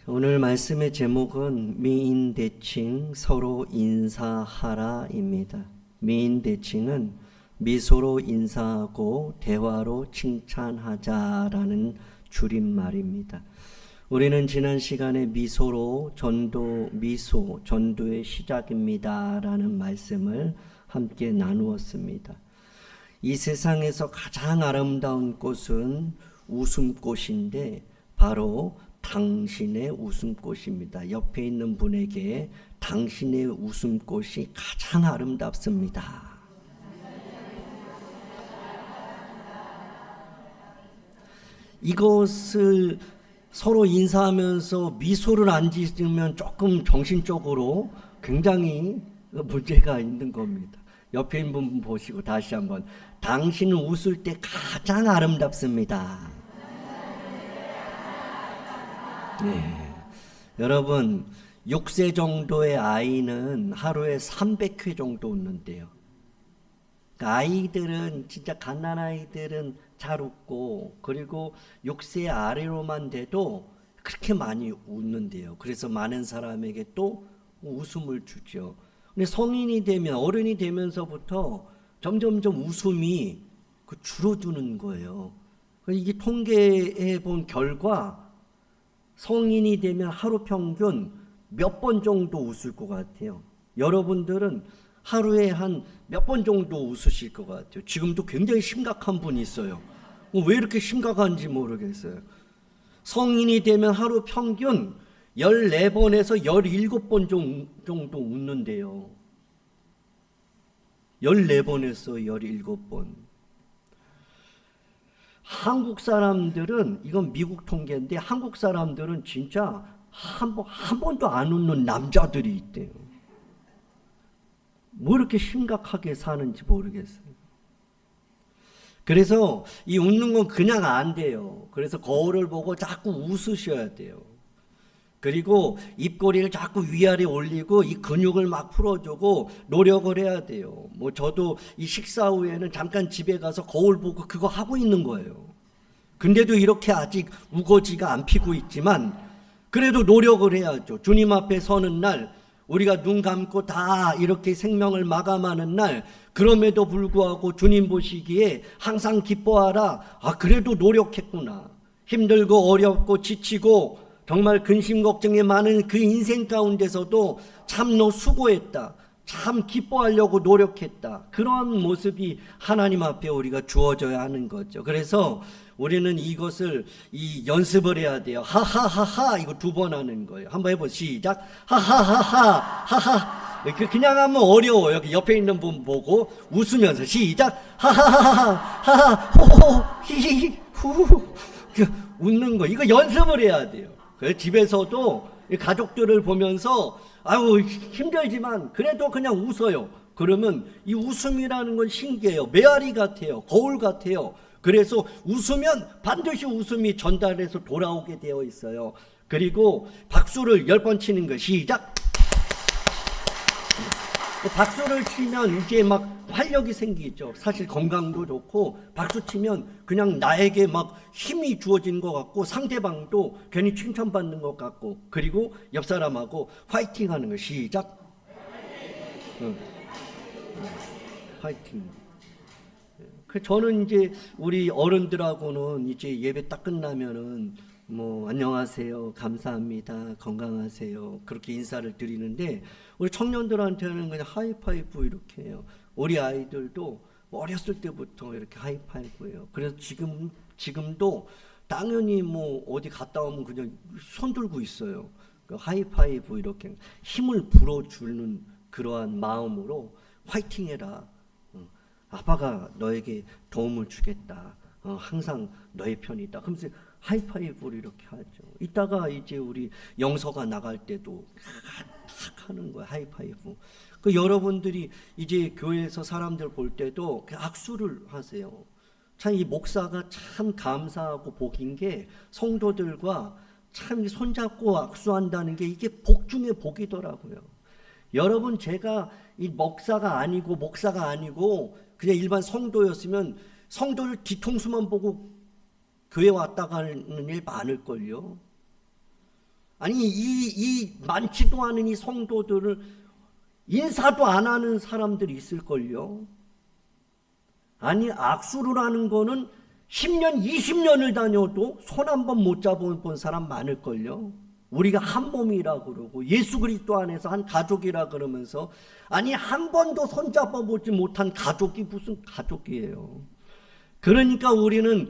오늘 말씀의 제목은 미인대칭 서로 인사하라입니다. 미인대칭은 미소로 인사하고 대화로 칭찬하자라는 줄임말입니다. 우리는 지난 시간에 미소로 미소 전도의 시작입니다라는 말씀을 함께 나누었습니다. 이 세상에서 가장 아름다운 꽃은 웃음꽃인데 바로 당신의 웃음꽃입니다. 옆에 있는 분에게 당신의 웃음꽃이 가장 아름답습니다. 이것을 서로 인사하면서 미소를 안 지으면 조금 정신적으로 굉장히 문제가 있는 겁니다. 옆에 있는 분 보시고 다시 한번 당신은 웃을 때 가장 아름답습니다. 네. 여러분 6세 정도의 아이는 하루에 300회 정도 웃는데요. 그러니까 아이들은 진짜 갓난 아이들은 잘 웃고 그리고 6세 아래로만 돼도 그렇게 많이 웃는데요. 그래서 많은 사람에게 또 웃음을 주죠. 근데 성인이 되면 어른이 되면서부터 점점점 웃음이 줄어드는 거예요. 이게 통계해 본 결과 성인이 되면 하루 평균 몇 번 정도 웃을 것 같아요. 여러분들은 하루에 한 몇 번 정도 웃으실 것 같아요. 지금도 굉장히 심각한 분이 있어요. 왜 이렇게 심각한지 모르겠어요. 성인이 되면 하루 평균 14번에서 17번 정도 웃는데요. 14번에서 17번. 한국 사람들은, 이건 미국 통계인데 한국 사람들은 진짜 한 번도 안 웃는 남자들이 있대요. 뭐 이렇게 심각하게 사는지 모르겠어요. 그래서 이 웃는 건 그냥 안 돼요. 그래서 거울을 보고 자꾸 웃으셔야 돼요. 그리고 입꼬리를 자꾸 위아래 올리고 이 근육을 막 풀어주고 노력을 해야 돼요. 뭐 저도 이 식사 후에는 잠깐 집에 가서 거울 보고 그거 하고 있는 거예요. 근데도 이렇게 아직 우거지가 안 피고 있지만 그래도 노력을 해야죠. 주님 앞에 서는 날 우리가 눈 감고 다 이렇게 생명을 마감하는 날 그럼에도 불구하고 주님 보시기에 항상 기뻐하라. 그래도 노력했구나. 힘들고 어렵고 지치고 정말 근심 걱정이 많은 그 인생 가운데서도 참 너 수고했다. 참 기뻐하려고 노력했다. 그런 모습이 하나님 앞에 우리가 주어져야 하는 거죠. 그래서 우리는 이것을 연습을 해야 돼요. 하하하하 이거 2번 하는 거예요. 한번 해보세요. 시작. 하하하하 하하. 그냥 하면 어려워요. 여기 옆에 있는 분 보고 웃으면서 시작. 하하하하 하하 호호 히히 후 웃는 거 이거 연습을 해야 돼요. 그래서 집에서도 가족들을 보면서 아유 힘들지만 그래도 그냥 웃어요. 그러면 이 웃음이라는 건 신기해요. 메아리 같아요. 거울 같아요. 그래서 웃으면 반드시 웃음이 전달해서 돌아오게 되어 있어요. 그리고 박수를 10번 치는 거 시작. 박수를 치면 이제 막 활력이 생기죠. 사실 건강도 좋고 박수 치면 그냥 나에게 막 힘이 주어진 것 같고 상대방도 괜히 칭찬받는 것 같고 그리고 옆 사람하고 화이팅 하는 거 시작. 화이팅. 저는 이제 우리 어른들하고는 이제 예배 딱 끝나면은 뭐 안녕하세요, 감사합니다, 건강하세요 그렇게 인사를 드리는데 우리 청년들한테는 그냥 하이파이브 이렇게 해요. 우리 아이들도 어렸을 때부터 이렇게 하이파이브예요. 그래서 지금도 당연히 뭐 어디 갔다 오면 그냥 손 들고 있어요. 하이파이브 이렇게 힘을 불어주는 그러한 마음으로 화이팅해라. 아빠가 너에게 도움을 주겠다. 항상 너의 편이다. 그러면서 하이파이브를 이렇게 하죠. 이따가 이제 우리 영서가 나갈 때도 탁 하는 거예요. 하이파이브. 여러분들이 이제 교회에서 사람들 볼 때도 악수를 하세요. 참 이 목사가 참 감사하고 복인 게 성도들과 참 손잡고 악수한다는 게 이게 복 중에 복이더라고요. 여러분 제가 이 목사가 아니고 그냥 일반 성도였으면 성도를 뒤통수만 보고 교회 왔다 가는 일 많을걸요. 아니 이 많지도 않은 이 성도들을 인사도 안 하는 사람들이 있을걸요. 아니 악수를 하는 거는 10년 20년을 다녀도 손 한 번 못 잡아본 사람 많을걸요. 우리가 한 몸이라 그러고 예수 그리스도 안에서 한 가족이라 그러면서 아니 한 번도 손 잡아보지 못한 가족이 무슨 가족이에요. 그러니까 우리는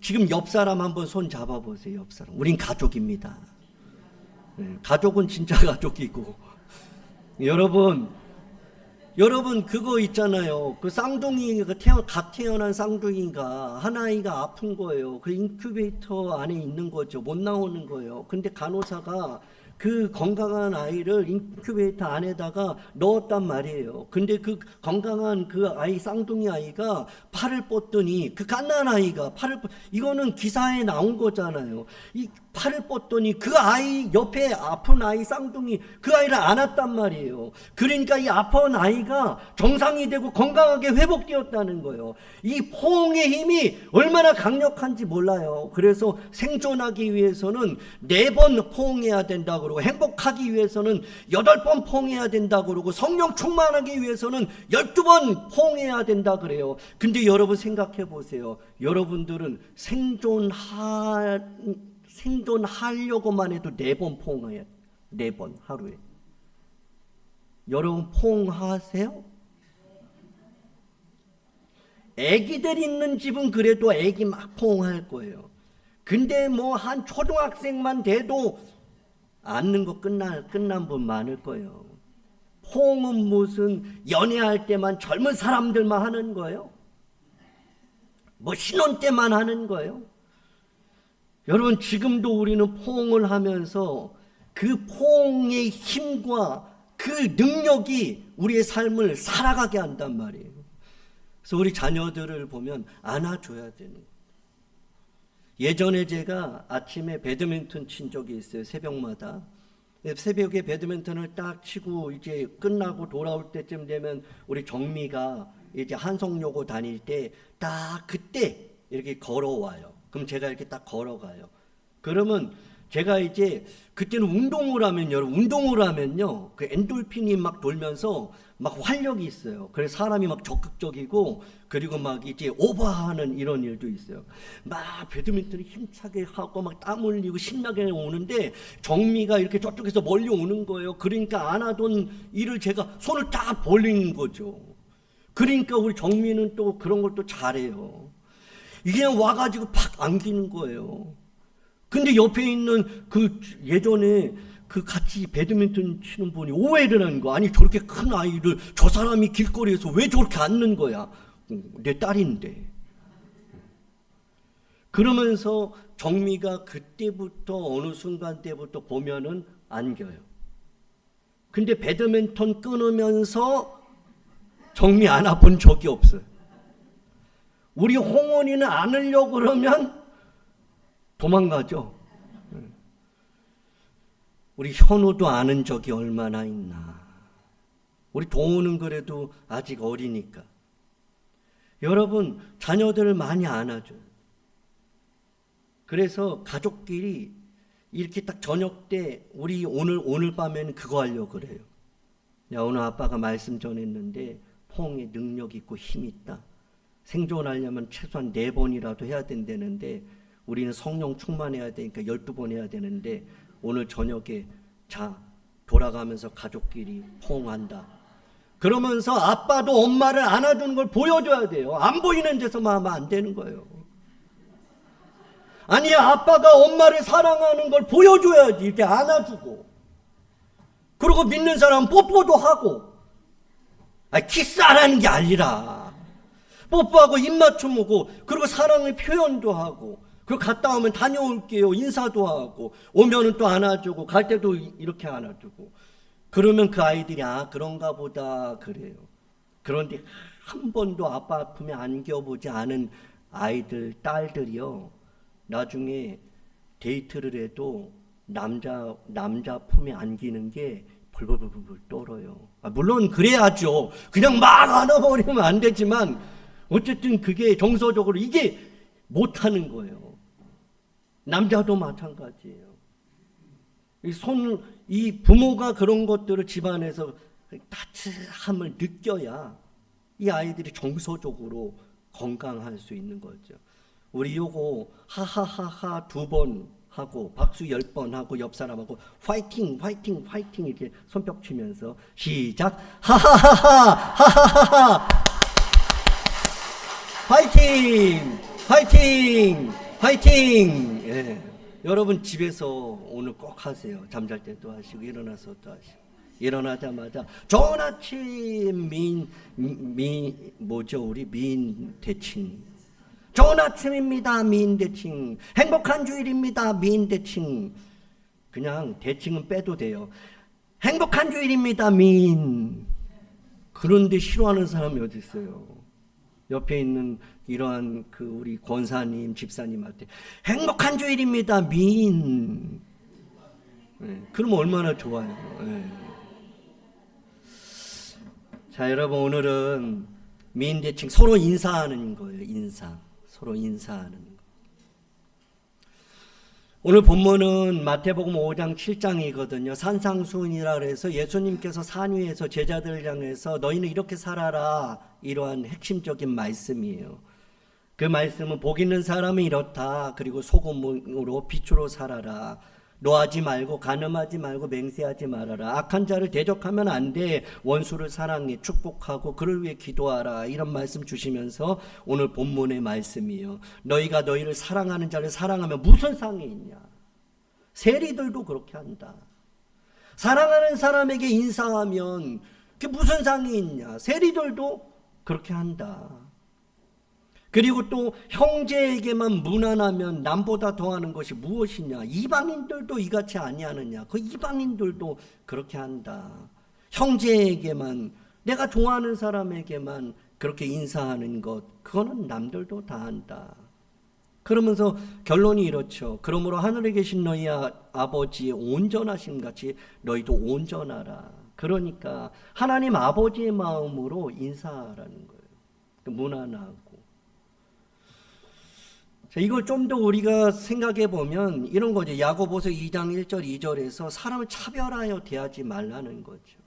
지금 옆 사람 한번 손 잡아보세요. 옆 사람. 우린 가족입니다. 네, 가족은 진짜 가족이고. 여러분 그거 있잖아요. 그 쌍둥이가 갓 태어난 쌍둥이가 한 아이가 아픈 거예요. 그 인큐베이터 안에 있는 거죠. 못 나오는 거예요. 근데 간호사가 그 건강한 아이를 인큐베이터 안에다가 넣었단 말이에요. 근데 그 건강한 그 아이, 쌍둥이 아이가 팔을 뻗더니 그 갓난 아이가 이거는 기사에 나온 거잖아요. 이 팔을 뻗더니 그 아이 옆에 아픈 아이 쌍둥이 그 아이를 안았단 말이에요. 그러니까 이 아픈 아이가 정상이 되고 건강하게 회복되었다는 거예요. 이 포옹의 힘이 얼마나 강력한지 몰라요. 그래서 생존하기 위해서는 4번 포옹해야 된다 그러고 행복하기 위해서는 8번 포옹해야 된다 그러고 성령 충만하기 위해서는 12번 포옹해야 된다 그래요. 근데 여러분 생각해 보세요. 여러분들은 생존하려고만 해도 4번 포옹해야 돼. 4번 하루에. 여러분 포옹하세요? 애기들 있는 집은 그래도 애기 막 포옹할 거예요. 근데 뭐 한 초등학생만 돼도 앉는 거 끝난 분 많을 거예요. 포옹은 무슨 연애할 때만 젊은 사람들만 하는 거예요? 뭐 신혼 때만 하는 거예요? 여러분 지금도 우리는 포옹을 하면서 그 포옹의 힘과 그 능력이 우리의 삶을 살아가게 한단 말이에요. 그래서 우리 자녀들을 보면 안아줘야 되는 거예요. 예전에 제가 아침에 배드민턴 친 적이 있어요. 새벽마다. 새벽에 배드민턴을 딱 치고 이제 끝나고 돌아올 때쯤 되면 우리 정미가 이제 한성여고 다닐 때 딱 그때 이렇게 걸어와요. 그럼 제가 이렇게 딱 걸어가요. 그러면 제가 이제 그때는 운동을 하면요. 그 엔돌핀이 막 돌면서 막 활력이 있어요. 그래서 사람이 막 적극적이고 그리고 막 이제 오버하는 이런 일도 있어요. 막 배드민턴이 힘차게 하고 막 땀 흘리고 신나게 오는데 정미가 이렇게 저쪽에서 멀리 오는 거예요. 그러니까 안 하던 일을 제가 손을 딱 벌리는 거죠. 그러니까 우리 정미는 또 그런 걸 또 잘해요. 이게 와가지고 팍 안기는 거예요. 근데 옆에 있는 그 예전에 그 같이 배드민턴 치는 분이 오해를 하는 거. 아니 저렇게 큰 아이를 저 사람이 길거리에서 왜 저렇게 안는 거야? 내 딸인데. 그러면서 정미가 그때부터 어느 순간 때부터 보면은 안겨요. 근데 배드민턴 끊으면서 정미 안아본 적이 없어요. 우리 홍원이는 안으려고 그러면 도망가죠. 우리 현우도 아는 적이 얼마나 있나. 우리 동우는 그래도 아직 어리니까. 여러분 자녀들을 많이 안아줘요. 그래서 가족끼리 이렇게 딱 저녁 때 우리 오늘 밤에는 그거 하려고 그래요. 야 오늘 아빠가 말씀 전했는데 포옹에 능력 있고 힘 있다. 생존하려면 최소한 4번이라도 해야 된다는데 우리는 성령 충만해야 되니까 12번 해야 되는데 오늘 저녁에 자 돌아가면서 가족끼리 포옹한다. 그러면서 아빠도 엄마를 안아주는 걸 보여줘야 돼요. 안 보이는 데서만 하면 안 되는 거예요. 아니 아빠가 엄마를 사랑하는 걸 보여줘야지. 이렇게 안아주고 그리고 믿는 사람은 뽀뽀도 하고 키스 안 하는 게 아니라 뽀뽀하고 입맞춤 하고 그리고 사랑의 표현도 하고 그리고 갔다 오면 다녀올게요 인사도 하고 오면은 또 안아주고 갈 때도 이렇게 안아주고 그러면 그 아이들이 그런가 보다 그래요. 그런데 한 번도 아빠 아픔에 안겨보지 않은 아이들 딸들이요 나중에 데이트를 해도 남자 품에 안기는 게 벌벌벌벌 떨어요. 물론 그래야죠. 그냥 막 안아버리면 안 되지만 어쨌든 그게 정서적으로 이게 못하는 거예요. 남자도 마찬가지예요. 이 부모가 그런 것들을 집안에서 따뜻함을 느껴야 이 아이들이 정서적으로 건강할 수 있는 거죠. 우리 요거 하하하하 2번 하고 박수 10번 하고 옆 사람하고 파이팅 파이팅 파이팅 이렇게 손뼉 치면서 시작. 하하하하 하하하하 파이팅 파이팅 파이팅. 예. 여러분 집에서 오늘 꼭 하세요. 잠잘 때도 하시고 일어나서도 하시고. 일어나자마자 좋은 아침 우리 미인 대칭. 좋은 아침입니다. 미인 대칭. 행복한 주일입니다. 미인 대칭. 그냥 대칭은 빼도 돼요. 행복한 주일입니다. 미인. 그런데 싫어하는 사람이 어디 있어요? 옆에 있는 이러한 우리 권사님, 집사님한테 행복한 주일입니다. 미인. 네, 그럼 얼마나 좋아요. 네. 자, 여러분 오늘은 미인 대칭 서로 인사하는 거예요. 서로 인사하는 거. 오늘 본문은 마태복음 5장 7장이거든요. 산상수훈이라 그래서 예수님께서 산 위에서 제자들을 향해서 너희는 이렇게 살아라, 이러한 핵심적인 말씀이에요. 그 말씀은 복 있는 사람은 이렇다. 그리고 소금으로 빛으로 살아라. 노하지 말고 간음하지 말고 맹세하지 말아라. 악한 자를 대적하면 안 돼. 원수를 사랑해 축복하고 그를 위해 기도하라. 이런 말씀 주시면서 오늘 본문의 말씀이에요. 너희가 너희를 사랑하는 자를 사랑하면 무슨 상이 있냐. 세리들도 그렇게 한다. 사랑하는 사람에게 인사하면 그게 무슨 상이 있냐. 세리들도 그렇게 한다. 그리고 또 형제에게만 무난하면 남보다 더하는 것이 무엇이냐. 이방인들도 이같이 아니하느냐. 그 이방인들도 그렇게 한다. 형제에게만, 내가 좋아하는 사람에게만 그렇게 인사하는 것, 그거는 남들도 다 한다. 그러면서 결론이 이렇죠. 그러므로 하늘에 계신 너희 아버지의 온전하심 같이 너희도 온전하라. 그러니까 하나님 아버지의 마음으로 인사하라는 거예요. 무난하고. 이걸 좀 더 우리가 생각해 보면 이런 거죠. 야고보서 2장 1절 2절에서 사람을 차별하여 대하지 말라는 거죠.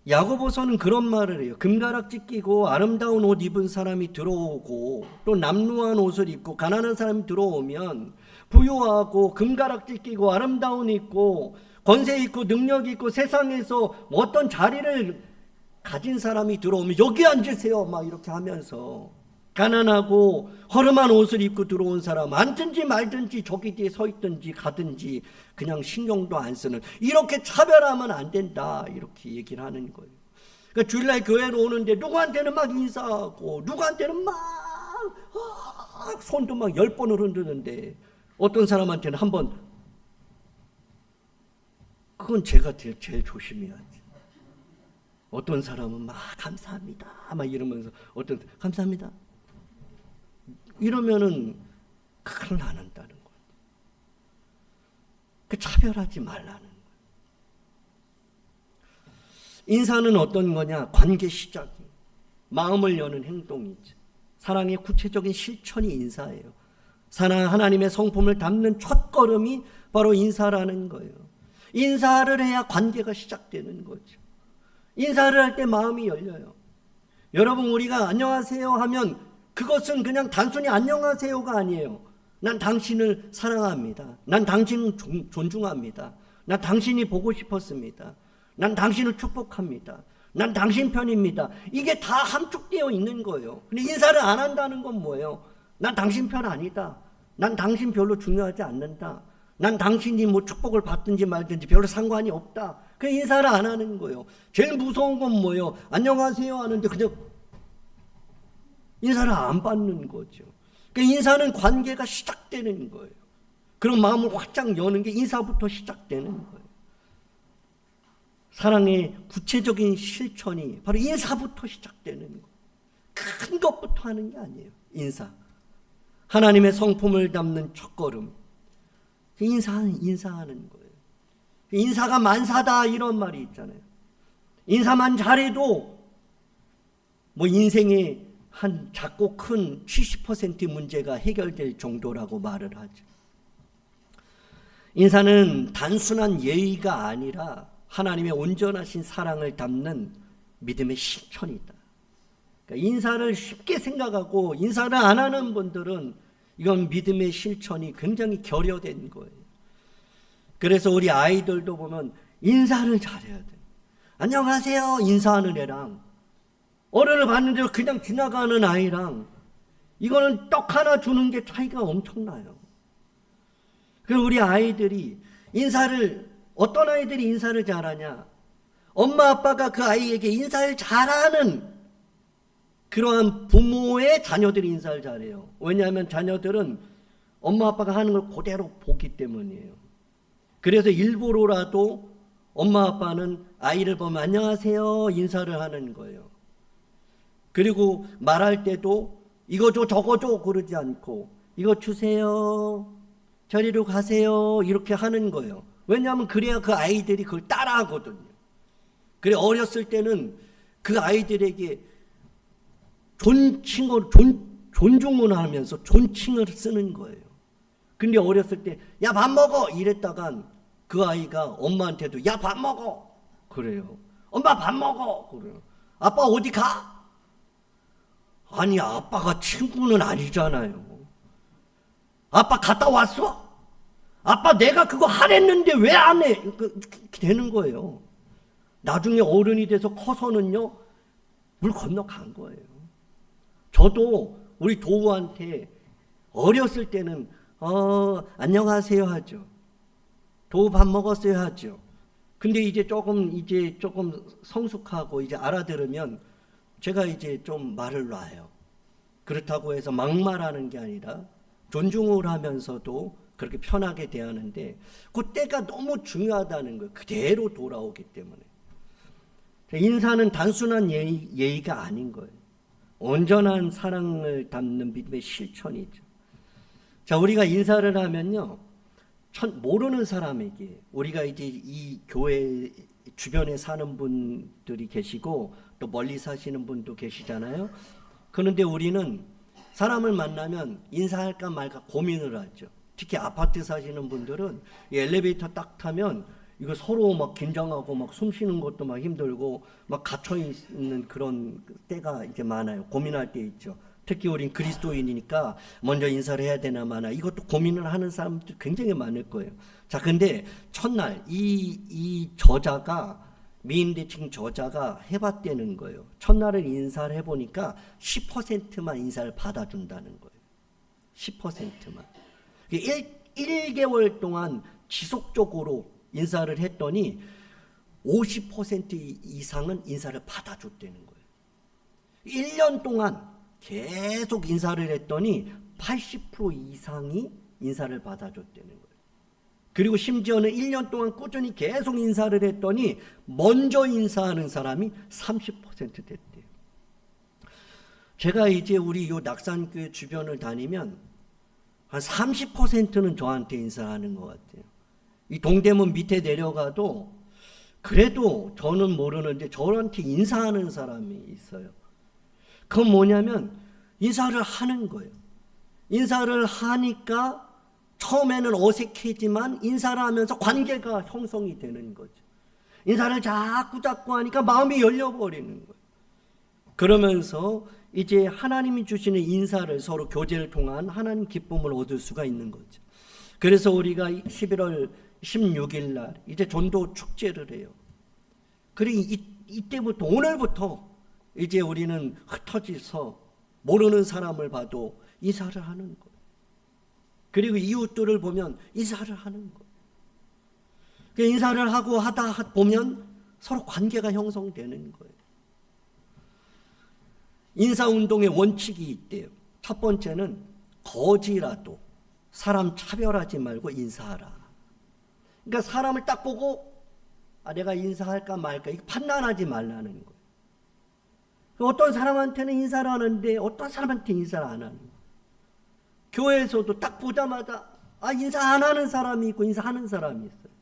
야고보서는 그런 말을 해요. 금가락지 끼고 아름다운 옷 입은 사람이 들어오고 또 남루한 옷을 입고 가난한 사람이 들어오면 부유하고 금가락지 끼고 아름다운 있고 권세 있고 능력 있고 세상에서 어떤 자리를 가진 사람이 들어오면 여기 앉으세요 막 이렇게 하면서, 가난하고 허름한 옷을 입고 들어온 사람 앉든지 말든지 저기 뒤에 서 있든지 가든지 그냥 신경도 안 쓰는, 이렇게 차별하면 안 된다 이렇게 얘기를 하는 거예요. 그러니까 주일날 교회로 오는데 누구한테는 막 인사하고 누구한테는 막 손도 막 10번을 흔드는데 어떤 사람한테는 한 번, 그건 제가 제일 조심해야지. 어떤 사람은 막 감사합니다 막 이러면서 어떤 감사합니다 이러면은 큰일 나는다는 거예요. 그 차별하지 말라는 거예요. 인사는 어떤 거냐? 관계 시작이, 마음을 여는 행동이죠. 사랑의 구체적인 실천이 인사예요. 사랑 하나님의 성품을 담는 첫걸음이 바로 인사라는 거예요. 인사를 해야 관계가 시작되는 거죠. 인사를 할 때 마음이 열려요. 여러분 우리가 안녕하세요 하면 그것은 그냥 단순히 안녕하세요가 아니에요. 난 당신을 사랑합니다. 난 당신을 존중합니다. 난 당신이 보고 싶었습니다. 난 당신을 축복합니다. 난 당신 편입니다. 이게 다 함축되어 있는 거예요. 근데 인사를 안 한다는 건 뭐예요? 난 당신 편 아니다. 난 당신 별로 중요하지 않는다. 난 당신이 뭐 축복을 받든지 말든지 별로 상관이 없다. 그 인사를 안 하는 거예요. 제일 무서운 건 뭐예요? 안녕하세요 하는데 그냥 인사를 안 받는 거죠. 그러니까 인사는 관계가 시작되는 거예요. 그런 마음을 활짝 여는 게 인사부터 시작되는 거예요. 사랑의 구체적인 실천이 바로 인사부터 시작되는 거예요. 큰 것부터 하는 게 아니에요. 인사. 하나님의 성품을 담는 첫걸음. 인사하는 거예요. 인사가 만사다 이런 말이 있잖아요. 인사만 잘해도 뭐 인생의 한 작고 큰 70% 문제가 해결될 정도라고 말을 하죠. 인사는 단순한 예의가 아니라 하나님의 온전하신 사랑을 담는 믿음의 실천이다. 그러니까 인사를 쉽게 생각하고 인사를 안 하는 분들은 이건 믿음의 실천이 굉장히 결여된 거예요. 그래서 우리 아이들도 보면 인사를 잘해야 돼. 안녕하세요 인사하는 애랑 어른을 봤는데 그냥 지나가는 아이랑 이거는 떡 하나 주는 게 차이가 엄청나요. 그리고 우리 아이들이 어떤 아이들이 인사를 잘하냐? 엄마 아빠가 그 아이에게 인사를 잘하는 그러한 부모의 자녀들이 인사를 잘해요. 왜냐하면 자녀들은 엄마 아빠가 하는 걸 그대로 보기 때문이에요. 그래서 일부러라도 엄마 아빠는 아이를 보면 안녕하세요 인사를 하는 거예요. 그리고 말할 때도 이거 줘 저거 줘 그러지 않고 이거 주세요 저리로 가세요 이렇게 하는 거예요. 왜냐하면 그래야 그 아이들이 그걸 따라하거든요. 그래 어렸을 때는 그 아이들에게 존중을 하면서 존칭을 쓰는 거예요. 근데 어렸을 때 야 밥 먹어 이랬다간 그 아이가 엄마한테도 야 밥 먹어 그래요. 엄마 밥 먹어 그래요. 아빠 어디 가? 아니 아빠가 친구는 아니잖아요. 아빠 갔다 왔어? 아빠 내가 그거 하랬는데 왜 안 해? 되는 거예요. 나중에 어른이 돼서 커서는요 물 건너간 거예요. 저도 우리 도우한테 어렸을 때는 안녕하세요 하죠. 도우 밥 먹었어요 하죠. 근데 이제 조금 성숙하고 이제 알아들으면 제가 이제 좀 말을 놔요. 그렇다고 해서 막말하는 게 아니라 존중을 하면서도 그렇게 편하게 대하는데 그때가 너무 중요하다는 거예요. 그대로 돌아오기 때문에. 인사는 단순한 예의가 아닌 거예요. 온전한 사랑을 담는 믿음의 실천이죠. 자, 우리가 인사를 하면요. 모르는 사람에게 우리가 이제 이 교회 주변에 사는 분들이 계시고 또 멀리 사시는 분도 계시잖아요. 그런데 우리는 사람을 만나면 인사할까 말까 고민을 하죠. 특히 아파트 사시는 분들은 이 엘리베이터 딱 타면 이거 서로 막 긴장하고 막 숨 쉬는 것도 막 힘들고 막 갇혀 있는 그런 때가 이제 많아요. 고민할 때 있죠. 특히 우린 그리스도인이니까 먼저 인사를 해야 되나 마나 이것도 고민을 하는 사람들 굉장히 많을 거예요. 자, 근데 첫날 이 저자가 미인대칭 저자가 해봤다는 거예요. 첫날을 인사를 해보니까 10%만 인사를 받아준다는 거예요. 10%만. 1개월 동안 지속적으로 인사를 했더니 50% 이상은 인사를 받아줬다는 거예요. 1년 동안 계속 인사를 했더니 80% 이상이 인사를 받아줬다는 거예요. 그리고 심지어는 1년 동안 꾸준히 계속 인사를 했더니 먼저 인사하는 사람이 30% 됐대요. 제가 이제 우리 요 낙산교회 주변을 다니면 한 30%는 저한테 인사하는 것 같아요. 이 동대문 밑에 내려가도 그래도 저는 모르는데 저한테 인사하는 사람이 있어요. 그건 뭐냐면 인사를 하는 거예요. 인사를 하니까 처음에는 어색해지만 인사를 하면서 관계가 형성이 되는 거죠. 인사를 자꾸 하니까 마음이 열려버리는 거예요. 그러면서 이제 하나님이 주시는 인사를 서로 교제를 통한 하나님 기쁨을 얻을 수가 있는 거죠. 그래서 우리가 11월 16일 날 이제 전도 축제를 해요. 그리고 이때부터 오늘부터 이제 우리는 흩어져서 모르는 사람을 봐도 인사를 하는 거예요. 그리고 이웃들을 보면 인사를 하는 거예요. 인사를 하고 하다 보면 서로 관계가 형성되는 거예요. 인사운동의 원칙이 있대요. 첫 번째는 거지라도 사람 차별하지 말고 인사하라. 그러니까 사람을 딱 보고 내가 인사할까 말까 이거 판단하지 말라는 거예요. 어떤 사람한테는 인사를 하는데 어떤 사람한테 인사를 안 하는 거예요. 교회에서도 딱 보자마자 인사 안 하는 사람이 있고 인사하는 사람이 있어요.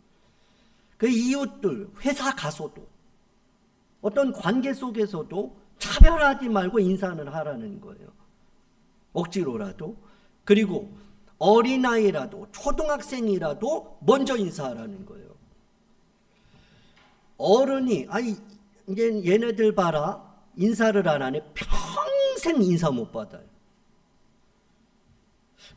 그 이웃들, 회사 가서도 어떤 관계 속에서도 차별하지 말고 인사는 하라는 거예요. 억지로라도. 그리고 어린아이라도 초등학생이라도 먼저 인사하라는 거예요. 어른이 아니 이제 얘네들 봐라 인사를 안 하네 평생 인사 못 받아요.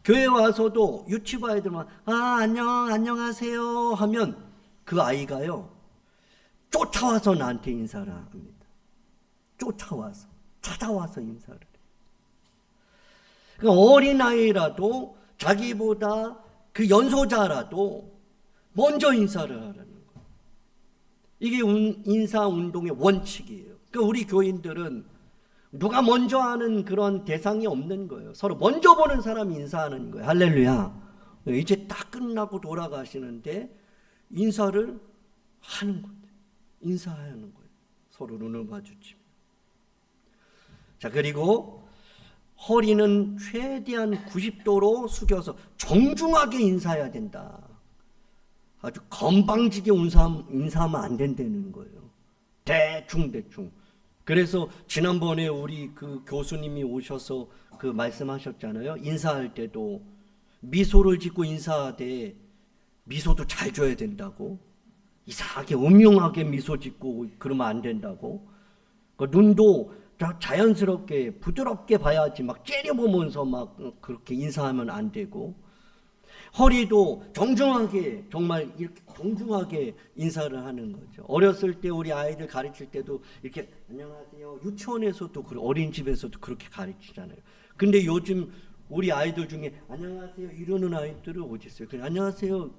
교회 와서도 유치부 아이들만 안녕하세요 하면 그 아이가요 쫓아와서 나한테 인사를 합니다. 쫓아와서 찾아와서 인사를 해요. 그러니까 어린아이라도 자기보다 그 연소자라도 먼저 인사를 하라는 거예요. 이게 인사운동의 원칙이에요. 그러니까 우리 교인들은 누가 먼저 하는 그런 대상이 없는 거예요. 서로 먼저 보는 사람이 인사하는 거예요. 할렐루야. 이제 딱 끝나고 돌아가시는데 인사를 하는 거예요. 인사하는 거예요. 서로 눈을 마주치면. 자, 그리고 허리는 최대한 90도로 숙여서 정중하게 인사해야 된다. 아주 건방지게 인사하면 안 된다는 거예요. 대충. 그래서 지난번에 우리 그 교수님이 오셔서 그 말씀하셨잖아요. 인사할 때도 미소를 짓고 인사하되 미소도 잘 줘야 된다고. 이상하게 음흉하게 미소 짓고 그러면 안 된다고. 그 눈도 자연스럽게 부드럽게 봐야지 막 째려보면서 막 그렇게 인사하면 안 되고, 허리도 정중하게 정말 이렇게 정중하게 인사를 하는 거죠. 어렸을 때 우리 아이들 가르칠 때도 이렇게 안녕하세요. 유치원에서도 어린이집에서도 그렇게 가르치잖아요. 근데 요즘 우리 아이들 중에 안녕하세요 이러는 아이들은 어디 있어요? 그냥 안녕하세요.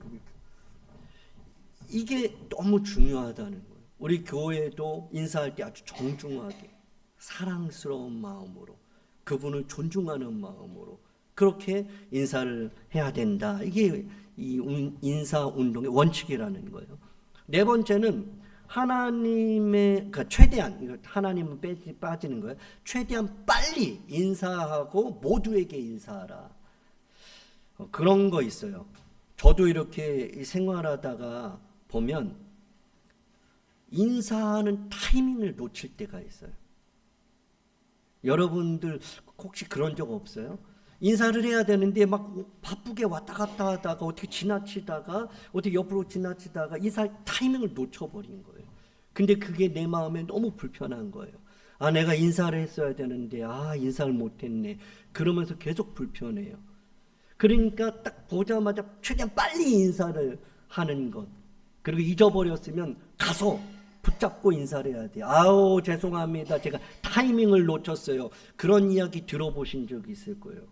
이게 너무 중요하다는 거예요. 우리 교회도 인사할 때 아주 정중하게 사랑스러운 마음으로 그분을 존중하는 마음으로 그렇게 인사를 해야 된다. 이게 이 인사운동의 원칙이라는 거예요. 네 번째는 하나님의 최대한, 이거 하나님은 빠지는 거예요. 최대한 빨리 인사하고 모두에게 인사하라. 그런 거 있어요. 저도 이렇게 생활하다가 보면 인사하는 타이밍을 놓칠 때가 있어요. 여러분들 혹시 그런 적 없어요? 인사를 해야 되는데 막 바쁘게 왔다 갔다 하다가 어떻게 지나치다가 어떻게 옆으로 지나치다가 인사할 타이밍을 놓쳐버린 거예요. 근데 그게 내 마음에 너무 불편한 거예요. 내가 인사를 했어야 되는데 인사를 못했네. 그러면서 계속 불편해요. 그러니까 딱 보자마자 최대한 빨리 인사를 하는 것. 그리고 잊어버렸으면 가서 붙잡고 인사를 해야 돼요. 죄송합니다. 제가 타이밍을 놓쳤어요. 그런 이야기 들어보신 적이 있을 거예요.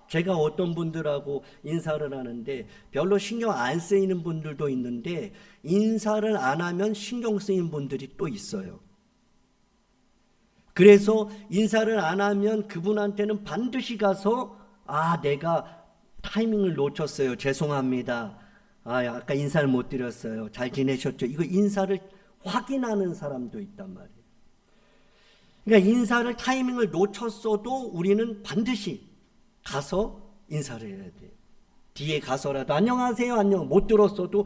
제가 어떤 분들하고 인사를 하는데 별로 신경 안 쓰이는 분들도 있는데 인사를 안 하면 신경 쓰이는 분들이 또 있어요. 그래서 인사를 안 하면 그분한테는 반드시 가서 내가 타이밍을 놓쳤어요. 죄송합니다. 아까 인사를 못 드렸어요. 잘 지내셨죠? 이거 인사를 확인하는 사람도 있단 말이에요. 그러니까 인사를 타이밍을 놓쳤어도 우리는 반드시 가서 인사를 해야 돼요. 뒤에 가서라도 안녕하세요 안녕 못 들었어도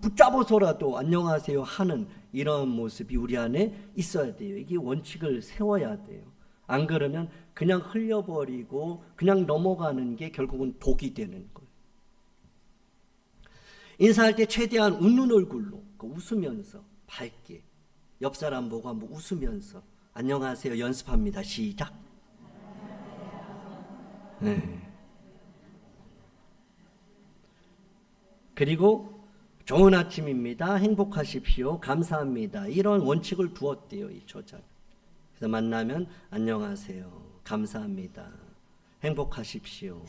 붙잡아서라도 안녕하세요 하는 이런 모습이 우리 안에 있어야 돼요. 이게 원칙을 세워야 돼요. 안 그러면 그냥 흘려버리고 그냥 넘어가는 게 결국은 독이 되는 거예요. 인사할 때 최대한 웃는 얼굴로 웃으면서 밝게 옆 사람 보고 한번 웃으면서 안녕하세요 연습합니다. 시작. 네. 그리고 좋은 아침입니다. 행복하십시오. 감사합니다. 이런 원칙을 두었대요. 이 저자. 그래서 만나면 안녕하세요. 감사합니다. 행복하십시오.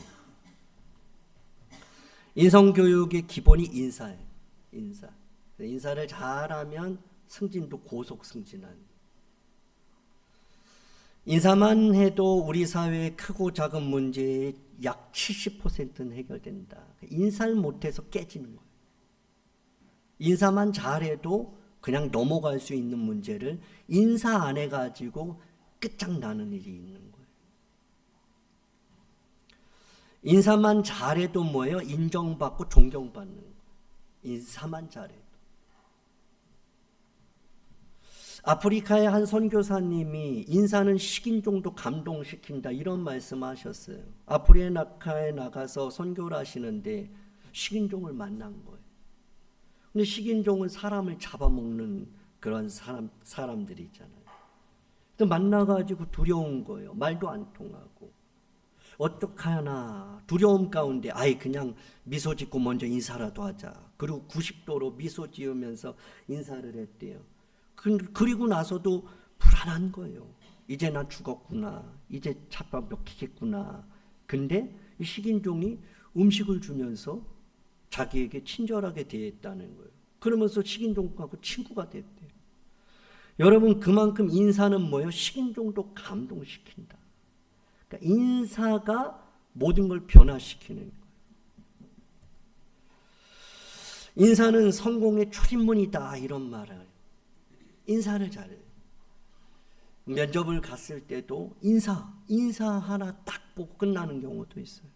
인성교육의 기본이 인사예요. 인사를 잘하면 승진도 고속 승진하는. 인사만 해도 우리 사회의 크고 작은 문제의 약 70%는 해결된다. 인사를 못해서 깨지는 거예요. 인사만 잘해도 그냥 넘어갈 수 있는 문제를 인사 안 해가지고 끝장나는 일이 있는 거예요. 인사만 잘해도 뭐예요? 인정받고 존경받는 거예요. 인사만 잘해도. 아프리카의 한 선교사님이 인사는 식인종도 감동시킨다 이런 말씀하셨어요. 아프리카에 나가서 선교를 하시는데 식인종을 만난 거예요. 근데 식인종은 사람을 잡아먹는 그런 사람들이잖아요. 또 만나가지고 두려운 거예요. 말도 안 통하고. 어떡하나 두려움 가운데 그냥 미소 짓고 먼저 인사라도 하자. 그리고 90도로 미소 지으면서 인사를 했대요. 그리고 나서도 불안한 거예요. 이제 나 죽었구나. 이제 잡아먹히겠구나. 근데 이 식인종이 음식을 주면서 자기에게 친절하게 대했다는 거예요. 그러면서 식인종하고 친구가 됐대요. 여러분, 그만큼 인사는 뭐예요? 식인종도 감동시킨다. 그러니까 인사가 모든 걸 변화시키는 거예요. 인사는 성공의 출입문이다 이런 말을. 인사를 잘해요. 면접을 갔을 때도 인사 하나 딱 보고 끝나는 경우도 있어요.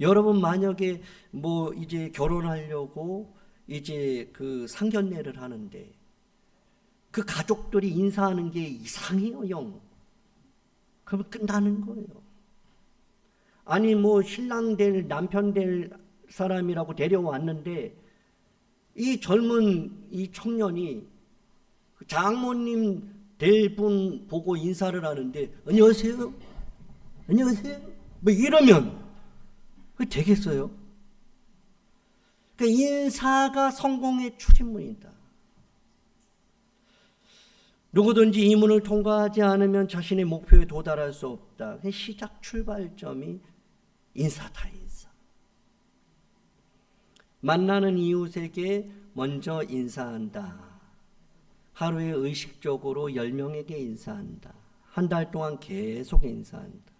여러분 만약에 뭐 이제 결혼하려고 이제 그 상견례를 하는데 그 가족들이 인사하는 게 이상해요, 영. 그러면 끝나는 거예요. 아니 뭐 신랑 될 남편 될 사람이라고 데려왔는데 이 젊은 이 청년이 장모님 될 분 보고 인사를 하는데 안녕하세요, 안녕하세요 뭐 이러면 그게 되겠어요? 그러니까 인사가 성공의 출입문이다. 누구든지 이 문을 통과하지 않으면 자신의 목표에 도달할 수 없다. 시작 출발점이 인사다, 인사. 만나는 이웃에게 먼저 인사한다. 하루에 의식적으로 10명에게 인사한다. 한 달 동안 계속 인사한다.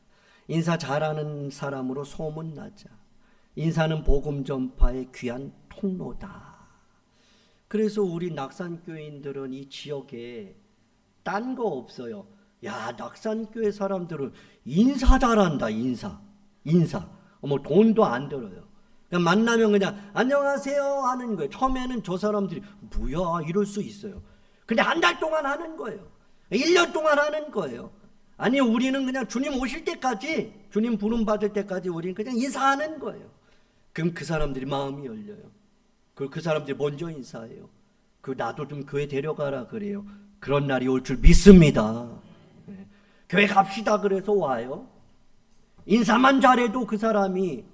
인사 잘하는 사람으로 소문나자. 인사는 복음 전파의 귀한 통로다. 그래서 우리 낙산교인들은 이 지역에 딴 거 없어요. 야, 낙산교회 사람들은 인사 잘한다, 인사. 뭐 돈도 안 들어요. 그냥 만나면 그냥 안녕하세요 하는 거예요. 처음에는 저 사람들이 뭐야 이럴 수 있어요. 근데 한 달 동안 하는 거예요. 1년 동안 하는 거예요. 아니 우리는 그냥 주님 오실 때까지, 주님 부름 받을 때까지 우리는 그냥 인사하는 거예요. 그럼 그 사람들이 마음이 열려요. 그 사람들이 먼저 인사해요. 나도 좀 교회 데려가라 그래요. 그런 날이 올 줄 믿습니다. 네. 교회 갑시다 그래서 와요. 인사만 잘해도 그 사람이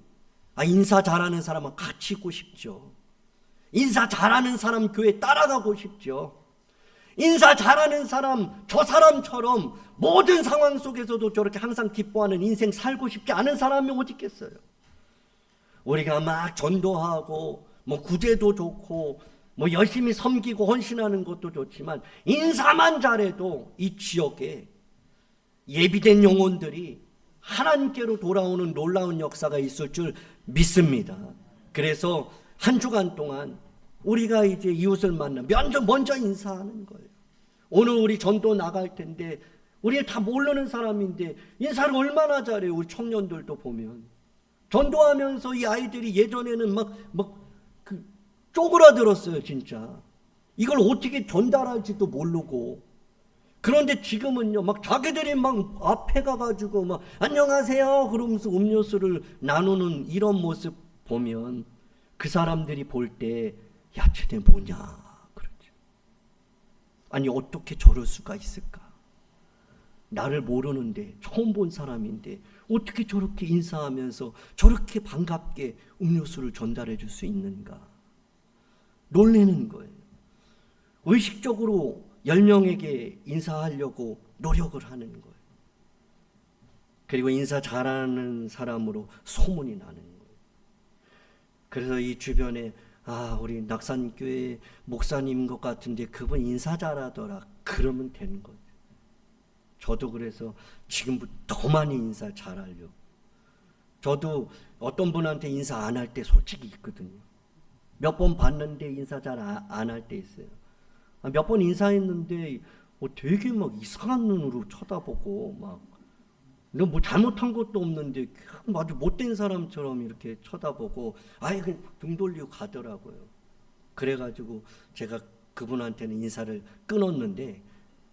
인사 잘하는 사람은 같이 있고 싶죠. 인사 잘하는 사람 교회 따라가고 싶죠. 인사 잘하는 사람, 저 사람처럼 모든 상황 속에서도 저렇게 항상 기뻐하는 인생 살고 싶지 않은 사람이 어디 있겠어요? 우리가 막 전도하고 뭐 구제도 좋고 뭐 열심히 섬기고 헌신하는 것도 좋지만 인사만 잘해도 이 지역에 예비된 영혼들이 하나님께로 돌아오는 놀라운 역사가 있을 줄 믿습니다. 그래서 한 주간 동안 우리가 이제 이웃을 만나면 먼저 인사하는 거예요. 오늘 우리 전도 나갈 텐데 우리 다 모르는 사람인데 인사를 얼마나 잘해요. 우리 청년들도 보면 전도하면서 이 아이들이 예전에는 막 쪼그라들었어요, 진짜. 이걸 어떻게 전달할지도 모르고. 그런데 지금은요, 막 자기들이 막 앞에 가가지고 막 안녕하세요 그러면서 음료수를 나누는 이런 모습 보면 그 사람들이 볼 때 야, 쟤네 뭐냐 그러죠. 아니 어떻게 저럴 수가 있을까? 나를 모르는데 처음 본 사람인데 어떻게 저렇게 인사하면서 저렇게 반갑게 음료수를 전달해 줄 수 있는가? 놀라는 거예요. 의식적으로 10명에게 인사하려고 노력을 하는 거예요. 그리고 인사 잘하는 사람으로 소문이 나는 거예요. 그래서 이 주변에 우리 낙산교회 목사님인 것 같은데 그분 인사 잘하더라. 그러면 되는 거죠. 저도 그래서 지금부터 더 많이 인사 잘하려고. 저도 어떤 분한테 인사 안 할 때 솔직히 있거든요. 몇 번 봤는데 인사 잘 안 할 때 있어요. 몇 번 인사했는데 되게 막 이상한 눈으로 쳐다보고 막 내가 뭐 잘못한 것도 없는데 아주 못된 사람처럼 이렇게 쳐다보고 그냥 등 돌리고 가더라고요. 그래가지고 제가 그분한테는 인사를 끊었는데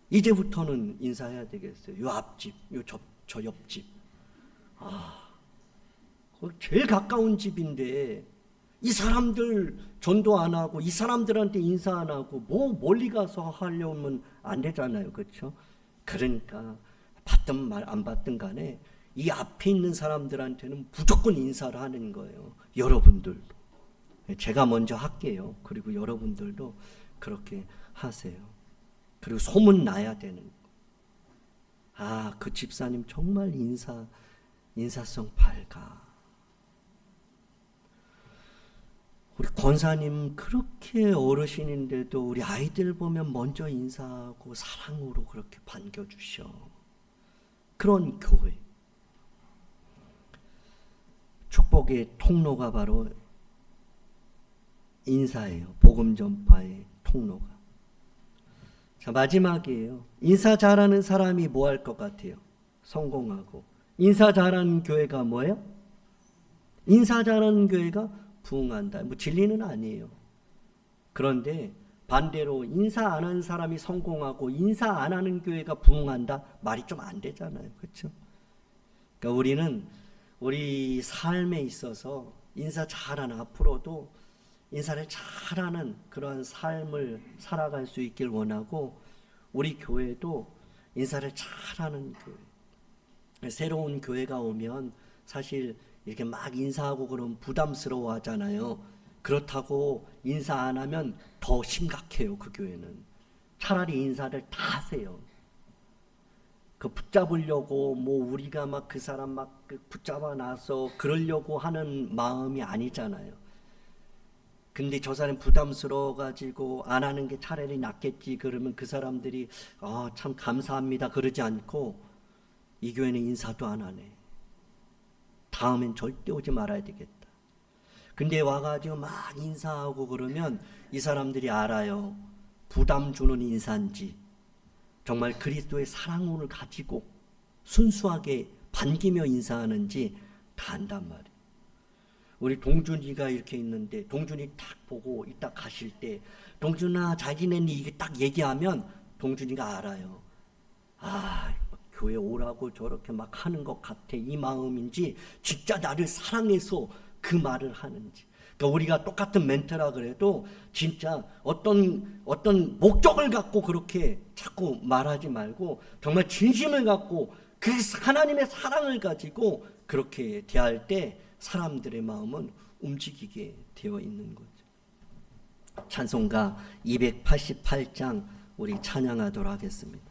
이제부터는 인사해야 되겠어요. 요 앞집, 저 옆집. 제일 가까운 집인데 이 사람들 전도 안 하고 이 사람들한테 인사 안 하고 뭐 멀리 가서 하려면 안 되잖아요. 그렇죠? 그러니까 받든 말 안 받든 간에 이 앞에 있는 사람들한테는 무조건 인사를 하는 거예요. 여러분들도. 제가 먼저 할게요. 그리고 여러분들도 그렇게 하세요. 그리고 소문 나야 되는 거. 그 집사님 정말 인사성 밝아. 우리 권사님 그렇게 어르신인데도 우리 아이들 보면 먼저 인사하고 사랑으로 그렇게 반겨주셔. 그런 교회. 축복의 통로가 바로 인사예요. 복음 전파의 통로가. 자, 마지막이에요. 인사 잘하는 사람이 뭐 할 것 같아요? 성공하고. 인사 잘하는 교회가 뭐예요? 인사 잘하는 교회가 부흥한다. 뭐 진리는 아니에요. 그런데 반대로 인사 안 하는 사람이 성공하고 인사 안 하는 교회가 부흥한다. 말이 좀 안 되잖아요. 그렇죠? 그러니까 우리는 우리 삶에 있어서 인사 잘하는 앞으로도 인사를 잘하는 그런 삶을 살아갈 수 있길 원하고 우리 교회도 인사를 잘하는 교회. 새로운 교회가 오면 사실 이렇게 막 인사하고 그러면 부담스러워 하잖아요. 그렇다고 인사 안 하면 더 심각해요. 그 교회는. 차라리 인사를 다 하세요. 그 붙잡으려고 뭐 우리가 막 그 사람 막 붙잡아 놔서 그러려고 하는 마음이 아니잖아요. 근데 저 사람 부담스러워 가지고 안 하는 게 차라리 낫겠지 그러면 그 사람들이 참 감사합니다 그러지 않고 이 교회는 인사도 안 하네. 다음엔 절대 오지 말아야 되겠다. 근데 와가지고 막 인사하고 그러면 이 사람들이 알아요. 부담 주는 인사인지 정말 그리스도의 사랑을 가지고 순수하게 반기며 인사하는지 다 안단 말이에요. 우리 동준이가 이렇게 있는데 동준이 딱 보고 이따 가실 때 동준아 자기네는 이게 딱 얘기하면 동준이가 알아요. 교회 오라고 저렇게 막 하는 것 같아. 이 마음인지 진짜 나를 사랑해서 그 말을 하는지. 그러니까 우리가 똑같은 멘트라 그래도 진짜 어떤 목적을 갖고 그렇게 자꾸 말하지 말고 정말 진심을 갖고 그 하나님의 사랑을 가지고 그렇게 대할 때 사람들의 마음은 움직이게 되어 있는 거죠. 찬송가 288장 우리 찬양하도록 하겠습니다.